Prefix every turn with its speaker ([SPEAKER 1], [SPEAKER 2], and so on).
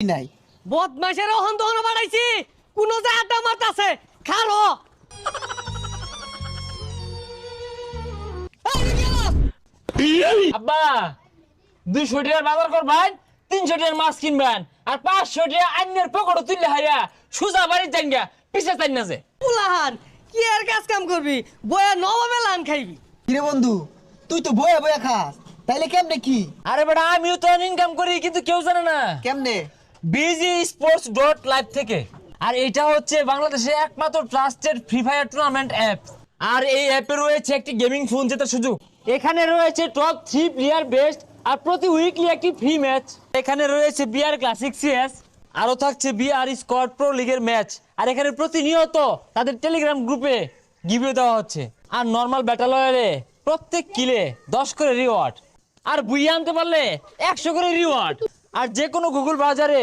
[SPEAKER 1] নাই
[SPEAKER 2] বদমাইশের ওহন দহন বাড়াইছি কোন যে আড্ডা মারতাছে খালো
[SPEAKER 3] আব্বা 200 টাকার বাজার করবেন 300 টাকার মাছ কিনবেন আর 500 টাকা আন্যের পকেটে তুললে হাইয়া সুজা বাড়ির জাঙ্গা পিছে চাই না যে
[SPEAKER 2] পুলাহান কি আর কাজ কাম করবি বয়া নবাবে লান খাইবি
[SPEAKER 1] কিরে বন্ধু তুই তো বয়া বয়া খাস তাইলে কেমনে কি
[SPEAKER 3] আরে বেটা আমিও তো ইনকাম করি কিন্তু কেউ জানে না
[SPEAKER 1] কেমনে
[SPEAKER 3] BGsports.live থেকে আর এটা হচ্ছে বাংলাদেশের একমাত্র trusted free fire tournament app আর এই অ্যাপে রয়েছে একটি গেমিং ফোন জেতার সুযোগ এখানে রয়েছে টপ 3 প্লেয়ার বেস্ট আর প্রতি উইকলি একটি ফ্রি ম্যাচ এখানে রয়েছে বিআর ক্লাসিক সিএস আরো থাকছে বিআর স্কোয়াড প্রো লিগের ম্যাচ আর এখানে প্রতিনিয়ত তাদের টেলিগ্রাম গ্রুপে গিভওয়ে দেওয়া হচ্ছে আর নরমাল ব্যাটল রয়্যালে প্রত্যেক কিলে 10 করে রিওয়ার্ড আর বুইয়ে আনতে পারলে 100 করে রিওয়ার্ড আর যে কোনো গুগল বাজারে